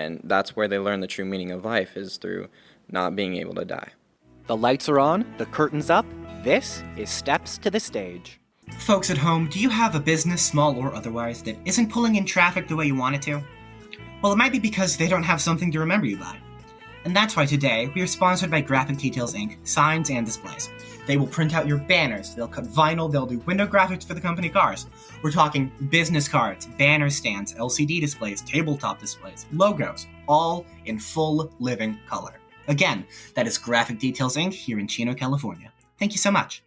And that's where they learn the true meaning of life, is through not being able to die. The lights are on, the curtain's up. This is Steps to the Stage. Folks at home, do you have a business, small or otherwise, that isn't pulling in traffic the way you want it to? Well, it might be because they don't have something to remember you by. And that's why today, we are sponsored by Graphic Details Inc., signs and displays. They will print out your banners, they'll cut vinyl, they'll do window graphics for the company cars. We're talking business cards, banner stands, LCD displays, tabletop displays, logos, all in full living color. Again, that is Graphic Details Inc. here in Chino, California. Thank you so much.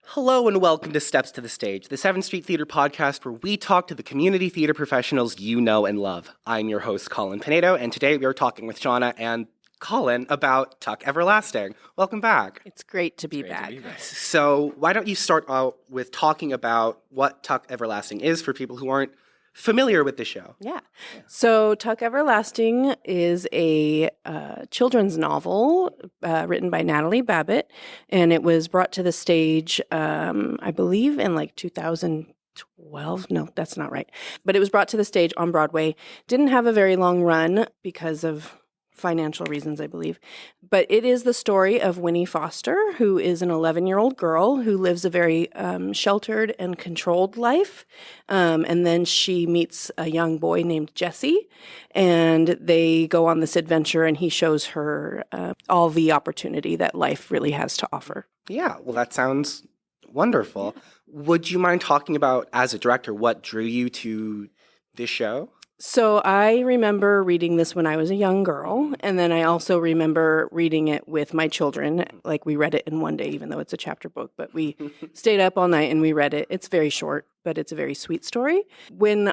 Hello and welcome to Steps to the Stage, the 7th Street Theater podcast where we talk to the community theater professionals you know and love. I'm your host, Colin Pinedo, and today we are talking with Shawna and Colin about Tuck Everlasting. Welcome back. It's great to be back. So why don't you start out with talking about what Tuck Everlasting is for people who aren't familiar with the show? Yeah. So Tuck Everlasting is a children's novel written by Natalie Babbitt, and it was brought to the stage, I believe, in like 2012. No, that's not right. But it was brought to the stage on Broadway. Didn't have a very long run because of financial reasons, I believe. But it is the story of Winnie Foster, who is an 11-year-old girl who lives a very sheltered and controlled life. And then she meets a young boy named Jesse, and they go on this adventure, and he shows her all the opportunity that life really has to offer. Yeah, well, that sounds wonderful. Would you mind talking about, as a director, what drew you to this show? So I remember reading this when I was a young girl, and then I also remember reading it with my children. Like, we read it in one day, even though it's a chapter book, but we stayed up all night and we read it. It's very short, but it's a very sweet story. When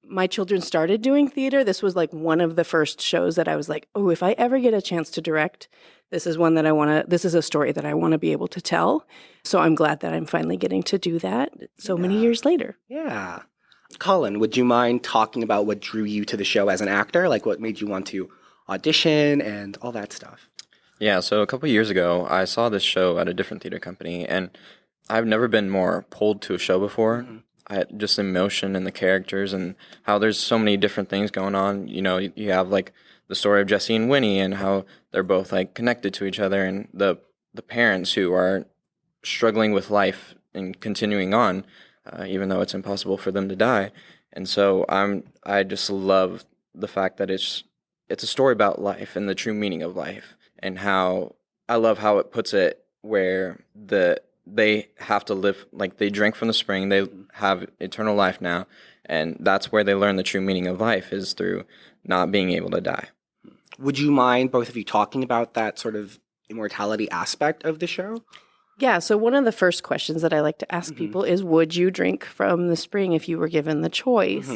my children started doing theater, this was like one of the first shows that I was like, oh, if I ever get a chance to direct, this is one that this is a story that I want to be able to tell. So I'm glad that I'm finally getting to do that so many years later. Yeah. Colin, would you mind talking about what drew you to the show as an actor? Like, what made you want to audition and all that stuff? Yeah, so a couple years ago, I saw this show at a different theater company, and I've never been more pulled to a show before. Just emotion and the characters and how there's so many different things going on. You know, you have, like, the story of Jesse and Winnie and how they're both, like, connected to each other, and the parents who are struggling with life and continuing on, even though it's impossible for them to die. And so I just love the fact that it's a story about life and the true meaning of life, and how I love how it puts it where they have to live, like, they drank from the spring, they have eternal life now, and that's where they learn the true meaning of life, is through not being able to die. Would you mind, both of you, talking about that sort of immortality aspect of the show? Yeah, so one of the first questions that I like to ask people is, would you drink from the spring if you were given the choice?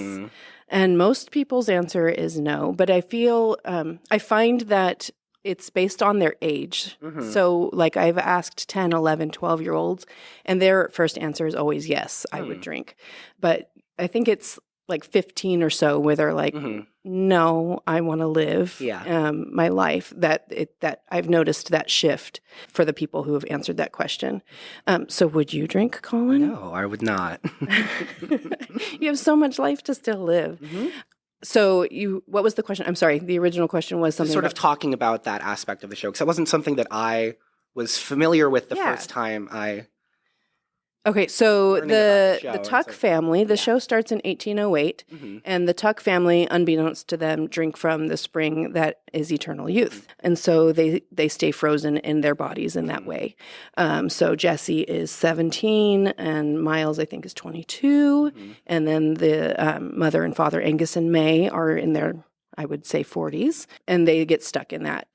And most people's answer is no, but I find that it's based on their age. So, like, I've asked 10, 11, 12-year-olds, and their first answer is always yes, I would drink. But I think it's like 15 or so where they're like, no, I want to live my life. That I've noticed that shift for the people who have answered that question. So would you drink, Colin? No, I would not. You have so much life to still live. So what was the question? I'm sorry, the original question was something sort of talking about that aspect of the show, because that wasn't something that I was familiar with the first time I... Okay, so the Tuck family, the show starts in 1808, and the Tuck family, unbeknownst to them, drink from the spring that is eternal youth. And so they stay frozen in their bodies in that way. So Jesse is 17, and Miles, I think, is 22. And then the mother and father, Angus and May, are in their, I would say, 40s. And they get stuck in that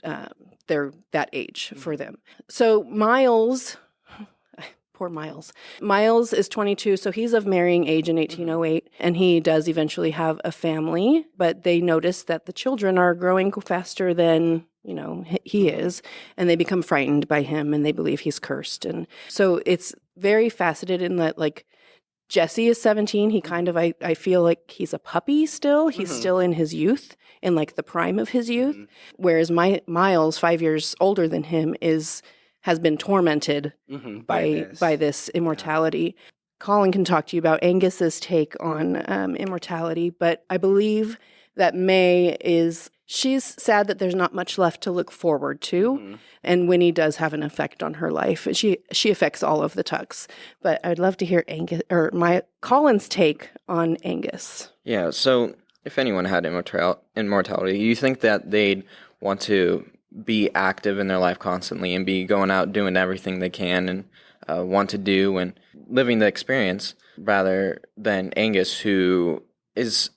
age for them. So Miles... Poor Miles. Miles is 22, so he's of marrying age in 1808, and he does eventually have a family, but they notice that the children are growing faster than, he is, and they become frightened by him, and they believe he's cursed. And so it's very faceted in that, like, Jesse is 17. He kind of, I feel like he's a puppy still. He's still in his youth, in, like, the prime of his youth, whereas Miles, 5 years older than him, has been tormented by this immortality. Colin can talk to you about Angus's take on immortality, but I believe that she's sad that there's not much left to look forward to. And Winnie does have an effect on her life. She affects all of the Tucks. But I'd love to hear Colin's take on Angus. Yeah, so if anyone had immortality, you think that they'd want to be active in their life constantly and be going out doing everything they can and want to do and living the experience, rather than Angus, who is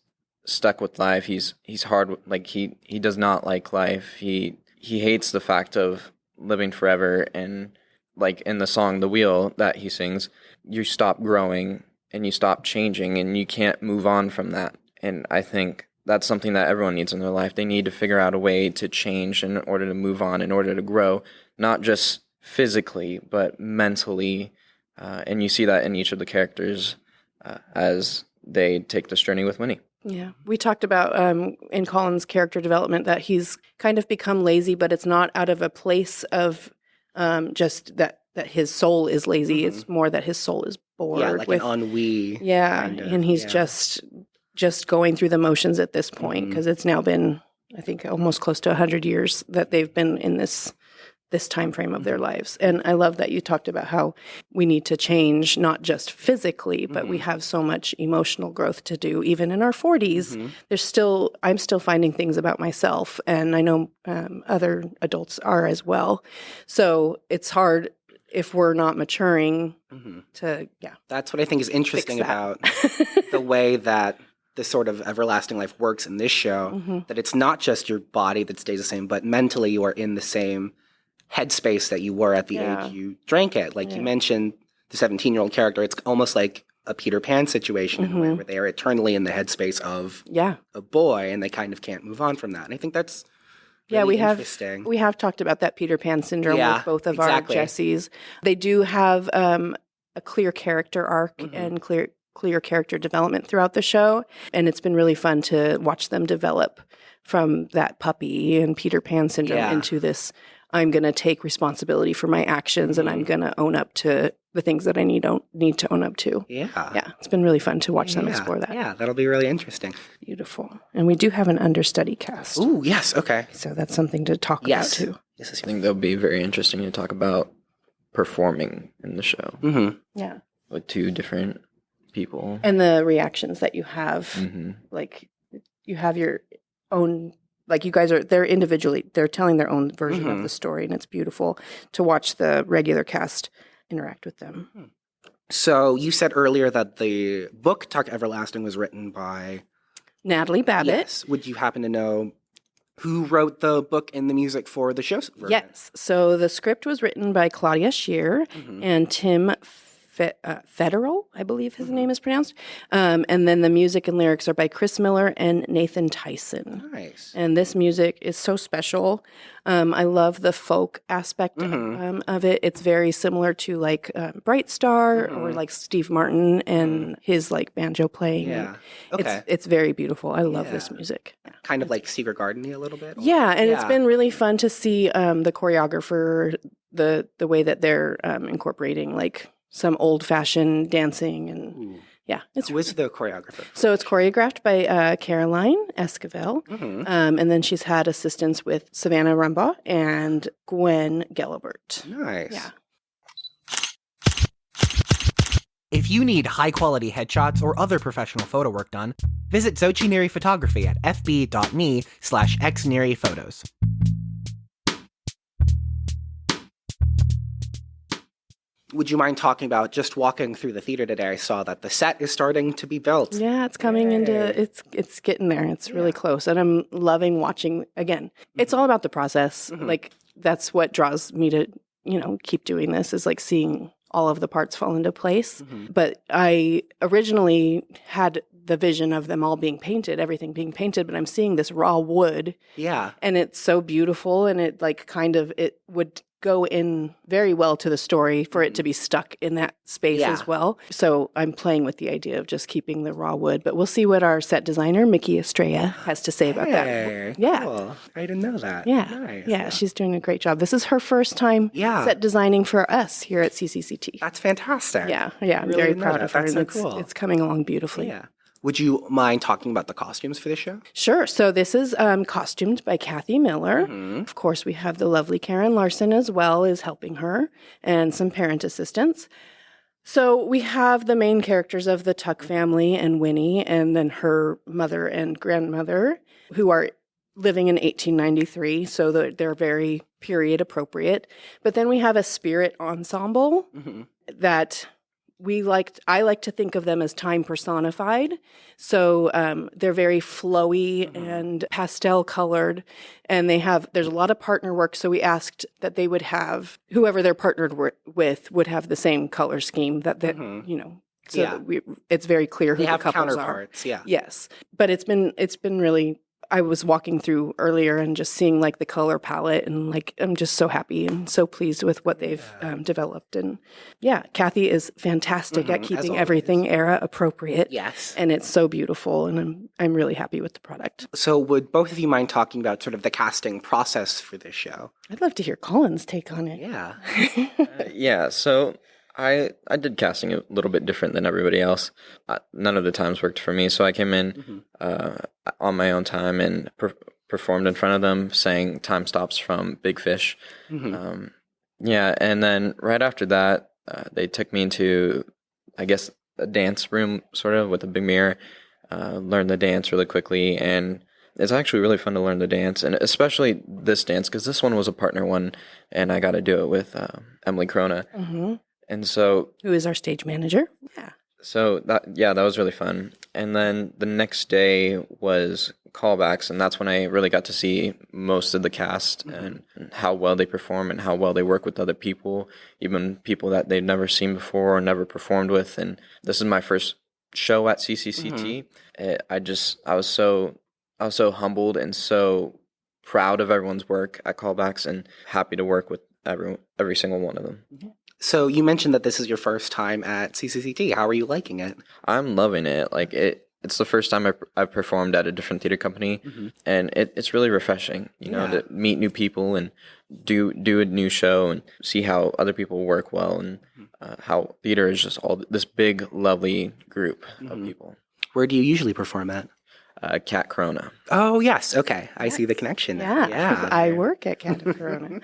stuck with life. He's hard, like he does not like life. He hates the fact of living forever, and like in the song The Wheel that he sings, you stop growing and you stop changing and you can't move on from that. And I think that's something that everyone needs in their life. They need to figure out a way to change in order to move on, in order to grow, not just physically, but mentally. And you see that in each of the characters as they take this journey with Winnie. Yeah, we talked about in Colin's character development that he's kind of become lazy, but it's not out of a place of just that his soul is lazy. It's more that his soul is bored. Yeah, like an ennui. Yeah, kind of, and he's just going through the motions at this point, because it's now been, I think, almost close to 100 years that they've been in this time frame of their lives. And I love that you talked about how we need to change, not just physically, but we have so much emotional growth to do. Even in our 40s, I'm still finding things about myself, and I know other adults are as well. So it's hard if we're not maturing to, That's what I think is interesting about the way that this sort of everlasting life works in this show, that it's not just your body that stays the same, but mentally you are in the same headspace that you were at the age you drank it. Like you mentioned, the 17-year-old character, it's almost like a Peter Pan situation in a way, where they are eternally in the headspace of a boy, and they kind of can't move on from that. And I think that's really interesting. We have talked about that Peter Pan syndrome with both of our Jessies. They do have a clear character arc and clear character development throughout the show, and it's been really fun to watch them develop from that puppy and Peter Pan syndrome into this, I'm going to take responsibility for my actions, and I'm going to own up to the things that I need to own up to. Yeah, it's been really fun to watch them explore that. Yeah, that'll be really interesting. Beautiful. And we do have an understudy cast. Ooh, yes, okay. So that's something to talk about too. I think that'll be very interesting to talk about performing in the show. Yeah. With two different people. And the reactions that you have. Like, you have your own, like, you guys they're telling their own version of the story, and it's beautiful to watch the regular cast interact with them. So you said earlier that the book Tuck Everlasting was written by Natalie Babbitt. Yes. Would you happen to know who wrote the book and the music for the show's version? Yes. So the script was written by Claudia Scheer and Tim Federal, I believe his name is pronounced. And then the music and lyrics are by Chris Miller and Nathan Tyson. Nice. And this music is so special. I love the folk aspect of it. It's very similar to like Bright Star or like Steve Martin and his like banjo playing. Yeah. Okay. It's very beautiful. I love this music. Kind of like Secret Garden-y a little bit? Yeah, and it's been really fun to see the choreographer, the way that they're incorporating like some old-fashioned dancing, and Who is the choreographer? So it's choreographed by Caroline Esquivel, and then she's had assistance with Savannah Rumbaugh and Gwen Gelibert. Nice. Yeah. If you need high-quality headshots or other professional photo work done, visit Xochi Photography at fb.me/xneriPhotos. Would you mind talking about, just walking through the theater today, I saw that the set is starting to be built. Yeah, it's coming it's getting there. It's really close. And I'm loving watching, again, it's all about the process. Like, that's what draws me to, keep doing this, is like seeing all of the parts fall into place. But I originally had the vision of them all being painted, everything being painted, but I'm seeing this raw wood. Yeah. And it's so beautiful, and it like it would go in very well to the story for it to be stuck in that space as well. So I'm playing with the idea of just keeping the raw wood, but we'll see what our set designer, Mickey Estrella, has to say about that. Yeah. Cool. I didn't know that. Yeah. Nice. Yeah, she's doing a great job. This is her first time set designing for us here at CCCT. That's fantastic. Yeah. I'm Really very didn't know proud that. of her. That's And so cool. It's coming along beautifully. Yeah. Would you mind talking about the costumes for this show? Sure. So this is costumed by Kathy Miller. Of course, we have the lovely Karen Larson as well is helping her, and some parent assistants. So we have the main characters of the Tuck family and Winnie, and then her mother and grandmother, who are living in 1893, so they're very period appropriate. But then we have a spirit ensemble that I like to think of them as time personified. So they're very flowy and pastel colored, and there's a lot of partner work. So we asked that they would have, whoever they're partnered with would have the same color scheme that it's very clear who they the have couples counterparts, are. Yeah. Yes. But it's been really, I was walking through earlier and just seeing like the color palette, and like I'm just so happy and so pleased with what they've developed. And yeah, Kathy is fantastic at keeping everything era appropriate. Yes. And it's so beautiful, and I'm really happy with the product. So would both of you mind talking about sort of the casting process for this show? I'd love to hear Colin's take on it. Yeah. Yeah, so I did casting a little bit different than everybody else. None of the times worked for me, so I came in on my own time and performed in front of them, sang time stops from Big Fish. Yeah, and then right after that, they took me into, I guess, a dance room, sort of, with a big mirror, learned the dance really quickly, and it's actually really fun to learn the dance, and especially this dance, because this one was a partner one, and I got to do it with Emily Crona. And so, who is our stage manager? Yeah. So that was really fun. And then the next day was callbacks, and that's when I really got to see most of the cast and how well they perform and how well they work with other people, even people that they've never seen before or never performed with. And this is my first show at CCCT. I was so humbled and so proud of everyone's work at callbacks, and happy to work with every single one of them. So you mentioned that this is your first time at CCCT. How are you liking it? I'm loving it. Like it's the first time I've performed at a different theater company, and it's really refreshing, to meet new people and do a new show and see how other people work well, and how theater is just all this big, lovely group of people. Where do you usually perform at? Cat Corona. Oh, yes. Okay. I see the connection there. Yeah. I work at Cat Corona.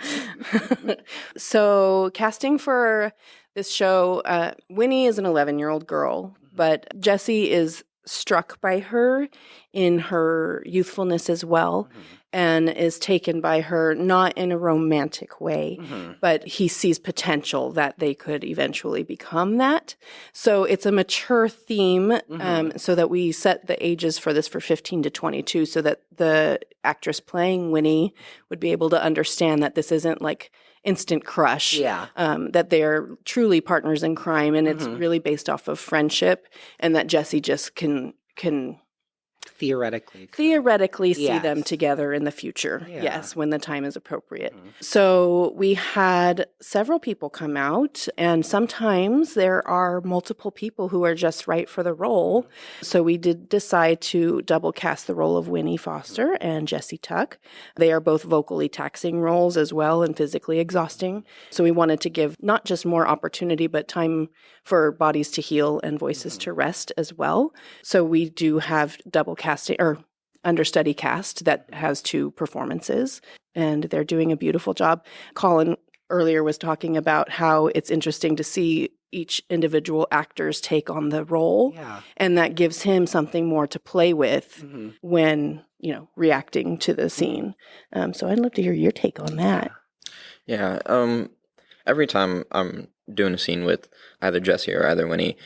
So casting for this show, Winnie is an 11-year-old girl, but Jessie is struck by her in her youthfulness as well, and is taken by her, not in a romantic way, but he sees potential that they could eventually become that. So it's a mature theme, so that we set the ages for this for 15 to 22, so that the actress playing Winnie would be able to understand that this isn't like instant crush, that they're truly partners in crime, and it's really based off of friendship, and that Jessie just can theoretically see them together in the future. Yes, when the time is appropriate. So we had several people come out, and sometimes there are multiple people who are just right for the role. So we did decide to double cast the role of Winnie Foster and Jessie Tuck. They are both vocally taxing roles as well, and physically exhausting. So we wanted to give not just more opportunity, but time for bodies to heal and voices to rest as well. So we do have double casting, or understudy cast, that has 2 performances, and they're doing a beautiful job. Colin earlier was talking about how it's interesting to see each individual actor's take on the role, and that gives him something more to play with when, reacting to the scene. So I'd love to hear your take on that. Yeah. Every time I'm doing a scene with either Jessie or either Winnie,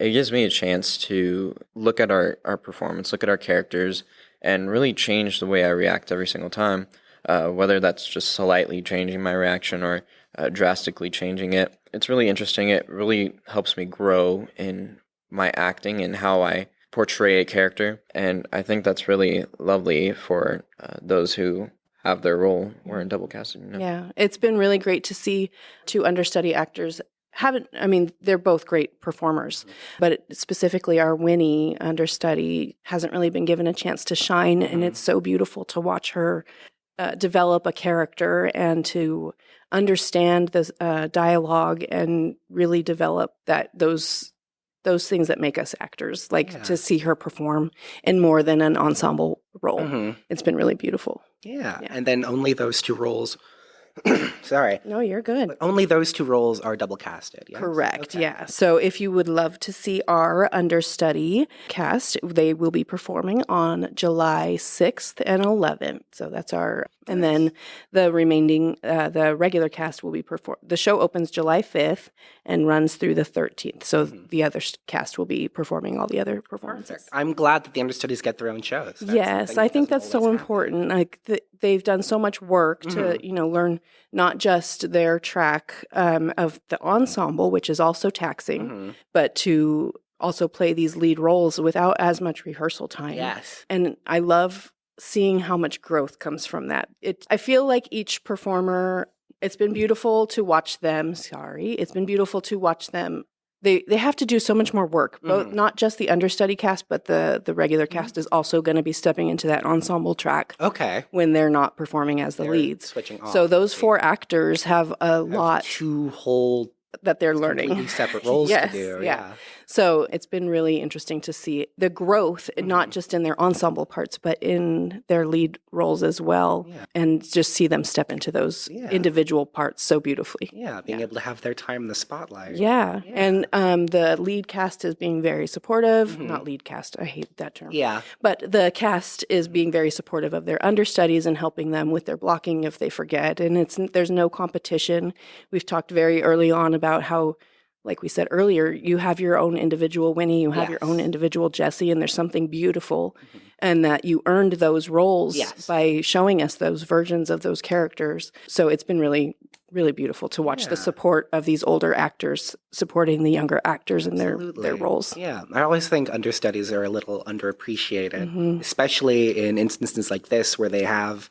it gives me a chance to look at our performance, look at our characters, and really change the way I react every single time, whether that's just slightly changing my reaction or drastically changing it. It's really interesting. It really helps me grow in my acting and how I portray a character, and I think that's really lovely for those who have their role or in double casting. Yeah, it's been really great to see 2 understudy actors they're both great performers, but specifically our Winnie understudy hasn't really been given a chance to shine, and it's so beautiful to watch her develop a character and to understand the dialogue and really develop those those things that make us actors, like to see her perform in more than an ensemble role. It's been really beautiful. Yeah. And then only those 2 roles. Sorry. No, you're good. But only those 2 roles are double casted. Yes? Correct. Okay. Yeah. So if you would love to see our understudy cast, they will be performing on July 6th and 11th. So that's our, and then the remaining, the regular cast will be the show opens July 5th and runs through the 13th. So the other cast will be performing all the other performances. Perfect. I'm glad that the understudies get their own shows. Yes, I think that's so important. Like they've done so much work to, learn not just their track of the ensemble, which is also taxing, but to also play these lead roles without as much rehearsal time. Yes. And I love seeing how much growth comes from that. I feel like each performer, it's been beautiful to watch them. It's been beautiful to watch them. They have to do so much more work, both not just the understudy cast, but the regular cast is also going to be stepping into that ensemble track. Okay. When they're not performing as the leads. Switching off. So those 4 actors have a lot 2 whole that they're learning. completely separate roles to do. Yeah. So it's been really interesting to see the growth, not just in their ensemble parts, but in their lead roles as well, and just see them step into those individual parts so beautifully. Yeah, being able to have their time in the spotlight. Yeah. And the lead cast is being very supportive. Not lead cast, I hate that term. Yeah. But the cast is being very supportive of their understudies and helping them with their blocking if they forget. And there's no competition. We've talked very early on about how, like we said earlier, you have your own individual Winnie, you have your own individual Jessie, and there's something beautiful, and that you earned those roles by showing us those versions of those characters. So it's been really, really beautiful to watch the support of these older actors supporting the younger actors in their roles. Yeah, I always think understudies are a little underappreciated, especially in instances like this where they have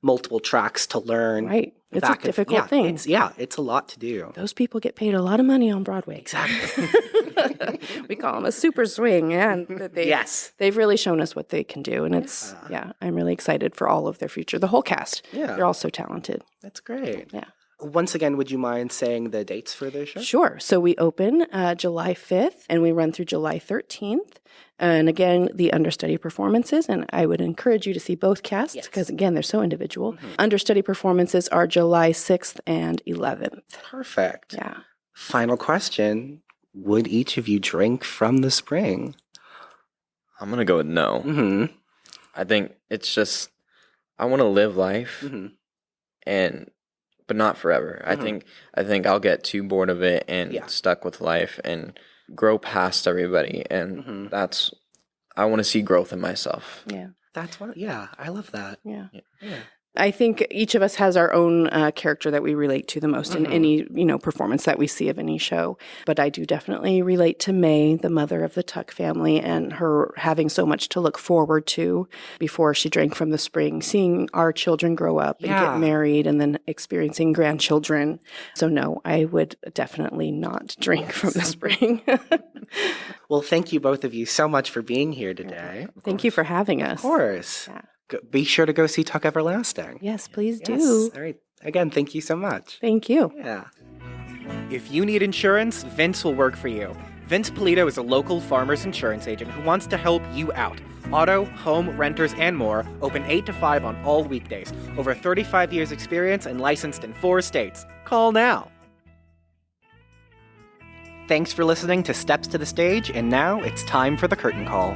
multiple tracks to learn. Right. It's a difficult thing. It's a lot to do. Those people get paid a lot of money on Broadway. Exactly. We call them a super swing. And they've really shown us what they can do. And it's, I'm really excited for all of their future. The whole cast. Yeah. They're all so talented. That's great. Yeah. Once again, would you mind saying the dates for the show? Sure. So we open July 5th and we run through July 13th. And again, the understudy performances, and I would encourage you to see both casts because, again, they're so individual. Understudy performances are July 6th and 11th. Perfect. Yeah. Final question. Would each of you drink from the spring? I'm going to go with no. I think it's just, I want to live life, but not forever. I think I'll get too bored of it and stuck with life and grow past everybody, and I want to see growth in myself. Yeah, that's what. Yeah, I love that. Yeah. I think each of us has our own character that we relate to the most in any performance that we see of any show. But I do definitely relate to May, the mother of the Tuck family, and her having so much to look forward to before she drank from the spring, seeing our children grow up and get married and then experiencing grandchildren. So no, I would definitely not drink from the spring. Well, thank you both of you so much for being here today. Thank you for having us. Of course. Yeah. Be sure to go see Tuck Everlasting. Yes, please do. All right. Again, thank you so much. Thank you. Yeah. If you need insurance, Vince will work for you. Vince Polito is a local farmer's insurance agent who wants to help you out. Auto, home, renters, and more, open 8 to 5 on all weekdays. Over 35 years experience and licensed in 4 states. Call now. Thanks for listening to Steps to the Stage, and now it's time for the curtain call.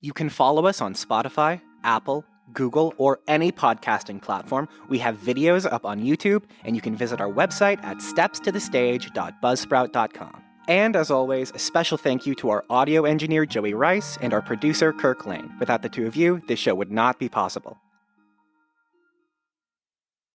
You can follow us on Spotify, Apple, Google, or any podcasting platform. We have videos up on YouTube, and you can visit our website at stepstothestage.buzzsprout.com. And as always, a special thank you to our audio engineer, Joey Rice, and our producer, Kirk Lane. Without the two of you, this show would not be possible.